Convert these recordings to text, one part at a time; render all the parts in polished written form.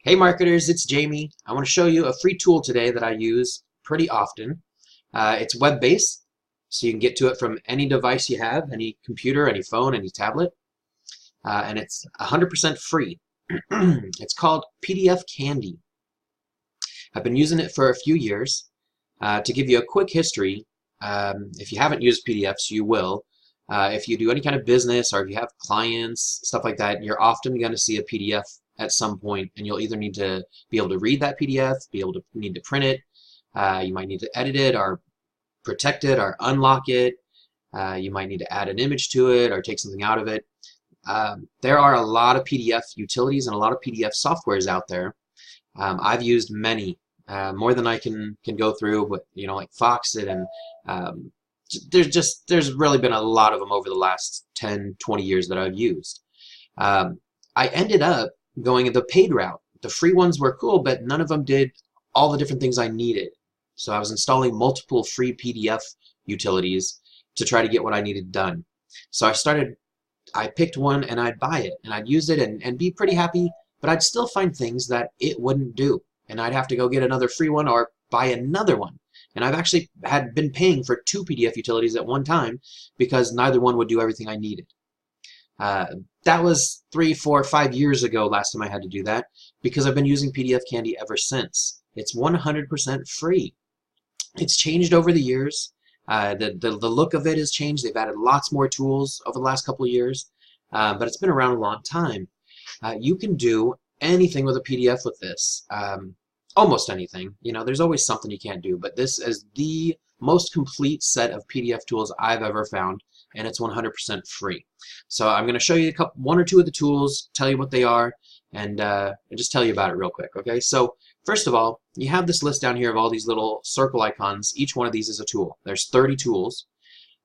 Hey marketers, it's Jamie. I want to show you a free tool today that I use pretty often. It's web-based, so you can get to it from any device you have, any computer, any phone, any tablet, and it's 100% free. It's called PDFCandy. I've been using it for a few years. To give you a quick history, if you haven't used PDFs, you will. If you do any kind of business or if you have clients, stuff like that, you're often going to see a PDF at some point, and you'll either need to be able to read that PDF, need to print it, you might need to edit it or protect it or unlock it, you might need to add an image to it or take something out of it. There are a lot of PDF utilities and a lot of PDF softwares out there. I've used many, more than I can go through, but like Foxit, and there's really been a lot of them over the last 10-20 years that I've used. I ended up going the paid route. The free ones were cool, but none of them did all the different things I needed. So I was installing multiple free PDF utilities to try to get what I needed done. So I picked one and I'd buy it and I'd use it and be pretty happy, but I'd still find things that it wouldn't do. And I'd have to go get another free one or buy another one. And I've actually been paying for 2 PDF utilities at one time because neither one would do everything I needed. That was 3, 4, 5 years ago last time I had to do that, because I've been using PDFCandy ever since. It's 100% free. It's changed over the years. The look of it has changed. They've added lots more tools over the last couple of years, but it's been around a long time. You can do anything with a PDF with this. Almost anything. There's always something you can't do, but this is the most complete set of PDF tools I've ever found, and it's 100% free. So I'm going to show you one or two of the tools, tell you what they are, and just tell you about it real quick. Okay, so first of all, you have this list down here of all these little circle icons. Each one of these is a tool. There's 30 tools,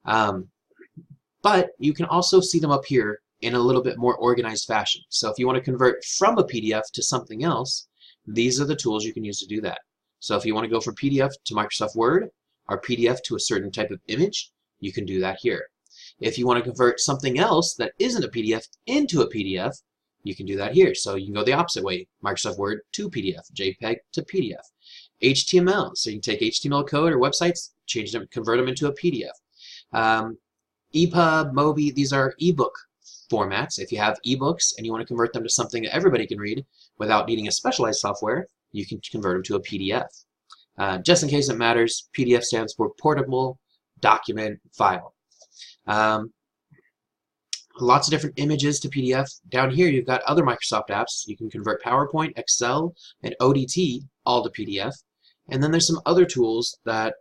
but you can also see them up here in a little bit more organized fashion. So if you want to convert from a PDF to something else, these are the tools you can use to do that. So if you want to go from PDF to Microsoft Word or PDF to a certain type of image, you can do that here. If you want to convert something else that isn't a PDF into a PDF, you can do that here. So you can go the opposite way, Microsoft Word to PDF, JPEG to PDF. HTML, so you can take HTML code or websites, change them, convert them into a PDF. EPUB, Mobi, these are ebook formats. If you have ebooks and you want to convert them to something that everybody can read without needing a specialized software, you can convert them to a PDF. Just in case it matters, PDF stands for Portable Document File. Lots of different images to PDF. Down here you've got other Microsoft apps. You can convert PowerPoint, Excel, and ODT all to PDF. And then there's some other tools that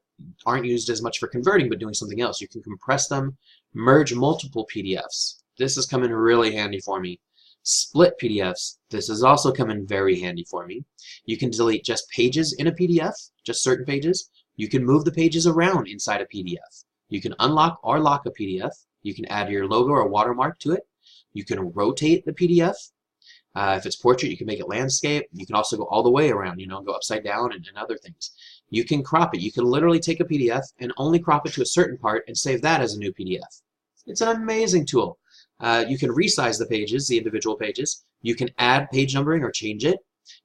aren't used as much for converting but doing something else. You can compress them, merge multiple PDFs. This has come in really handy for me. Split PDFs. This has also come in very handy for me. You can delete just pages in a PDF, just certain pages. You can move the pages around inside a PDF. You can unlock or lock a PDF. You can add your logo or watermark to it. You can rotate the PDF. If it's portrait, you can make it landscape. You can also go all the way around, go upside down and other things. You can crop it. You can literally take a PDF and only crop it to a certain part and save that as a new PDF. It's an amazing tool. You can resize the pages, the individual pages. You can add page numbering or change it.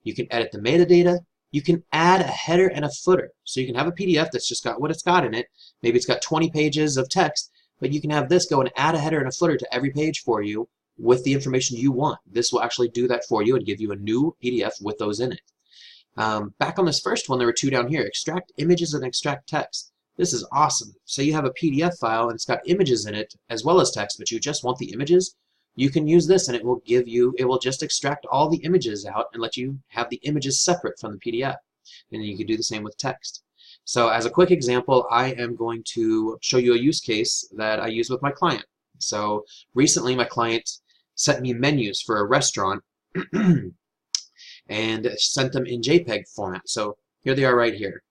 You can edit the metadata. You can add a header and a footer. So you can have a PDF that's just got what it's got in it. Maybe it's got 20 pages of text, but you can have this go and add a header and a footer to every page for you with the information you want. This will actually do that for you and give you a new PDF with those in it. Back on this first one, there were 2 down here. Extract images and extract text. This is awesome. So you have a PDF file and it's got images in it as well as text, but you just want the images. You can use this and it will just extract all the images out and let you have the images separate from the PDF. And you can do the same with text. So as a quick example, I am going to show you a use case that I use with my client. So recently my client sent me menus for a restaurant and sent them in JPEG format. So here they are right here.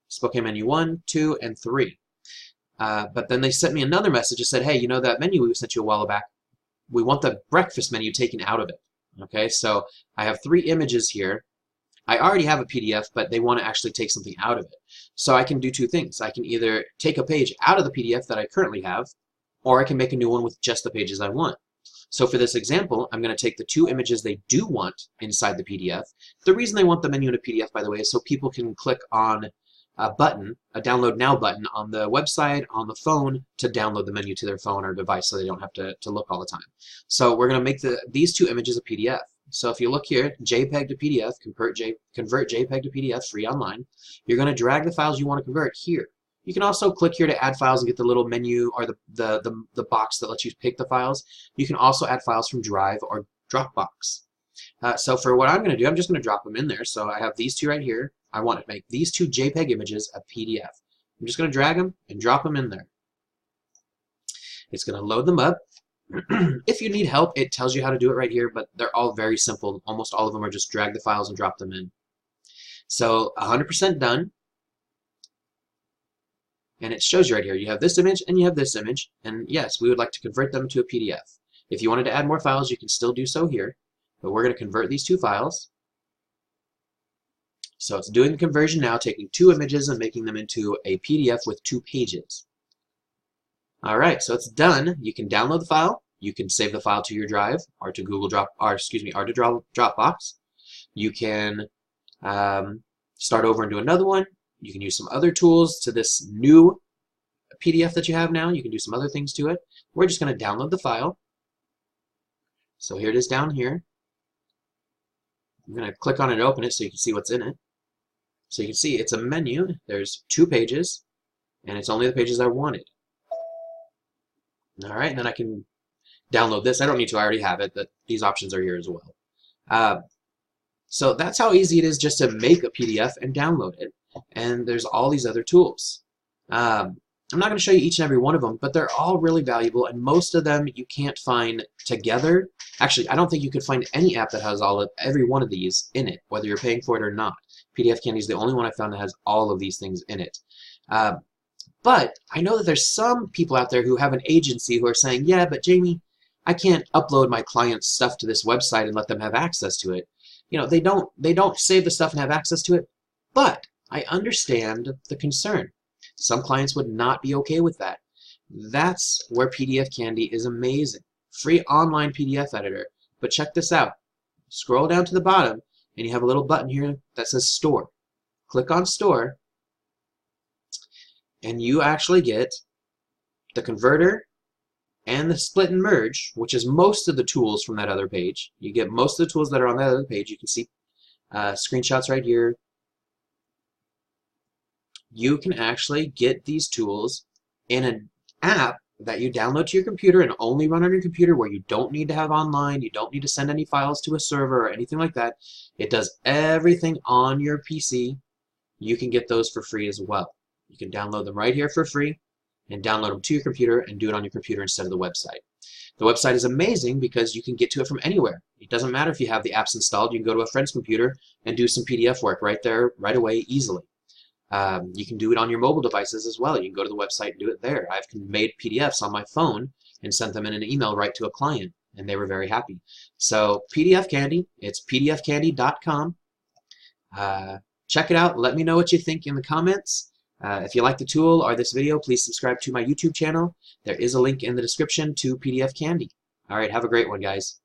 Spokane menu 1, 2, and 3. But then they sent me another message that said, hey, that menu we sent you a while back, we want the breakfast menu taken out of it. Okay, so I have 3 images here. I already have a PDF, but they want to actually take something out of it. So I can do 2 things. I can either take a page out of the PDF that I currently have, or I can make a new one with just the pages I want. So for this example, I'm going to take the 2 images they do want inside the PDF. The reason they want the menu in a PDF, by the way, is so people can click on a button, a download now button on the website, on the phone, to download the menu to their phone or device so they don't have to look all the time. So we're going to make these 2 images a PDF. So if you look here, JPEG to PDF, convert JPEG to PDF, free online. You're going to drag the files you want to convert here. You can also click here to add files and get the little menu or the box that lets you pick the files. You can also add files from Drive or Dropbox. So for what I'm going to do, I'm just going to drop them in there. So I have these 2 right here. I want to make these 2 JPEG images a PDF. I'm just going to drag them and drop them in there. It's going to load them up. If you need help, it tells you how to do it right here, but they're all very simple. Almost all of them are just drag the files and drop them in. So 100% done. And it shows you right here, you have this image and you have this image, and yes, we would like to convert them to a PDF. If you wanted to add more files, you can still do so here, but we're going to convert these 2 files. So it's doing the conversion now, taking 2 images and making them into a PDF with 2 pages. Alright, so it's done. You can download the file, you can save the file to your Drive, or to Dropbox. You can start over and do another one. You can use some other tools to this new PDF that you have now. You can do some other things to it. We're just going to download the file. So here it is down here. I'm going to click on it and open it so you can see what's in it. So you can see it's a menu. There's 2 pages, and it's only the pages I wanted. All right, and then I can download this. I don't need to. I already have it, but these options are here as well. So that's how easy it is just to make a PDF and download it. And there's all these other tools. I'm not going to show you each and every one of them, but they're all really valuable, and most of them you can't find together. Actually, I don't think you could find any app that has every one of these in it, whether you're paying for it or not. PDFCandy is the only one I found that has all of these things in it. But I know that there's some people out there who have an agency who are saying, yeah, but Jamie, I can't upload my client's stuff to this website and let them have access to it. You know, they don't save the stuff and have access to it, but I understand the concern. Some clients would not be okay with that. That's where PDFCandy is amazing. Free online PDF editor. But check this out. Scroll down to the bottom and you have a little button here that says Store. Click on Store and you actually get the converter and the split and merge, which is most of the tools from that other page. You get most of the tools that are on that other page. You can see screenshots right here. You can actually get these tools in an app that you download to your computer and only run on your computer, where you don't need to have online, you don't need to send any files to a server or anything like that. It does everything on your PC. You can get those for free as well. You can download them right here for free and download them to your computer and do it on your computer instead of the website. The website is amazing because you can get to it from anywhere. It doesn't matter if you have the apps installed. You can go to a friend's computer and do some PDF work right there, right away, easily. You can do it on your mobile devices as well. You can go to the website and do it there. I've made PDFs on my phone and sent them in an email right to a client, and they were very happy. So PDFCandy, it's pdfcandy.com. Check it out. Let me know what you think in the comments. If you like the tool or this video, please subscribe to my YouTube channel. There is a link in the description to PDFCandy. All right, have a great one, guys.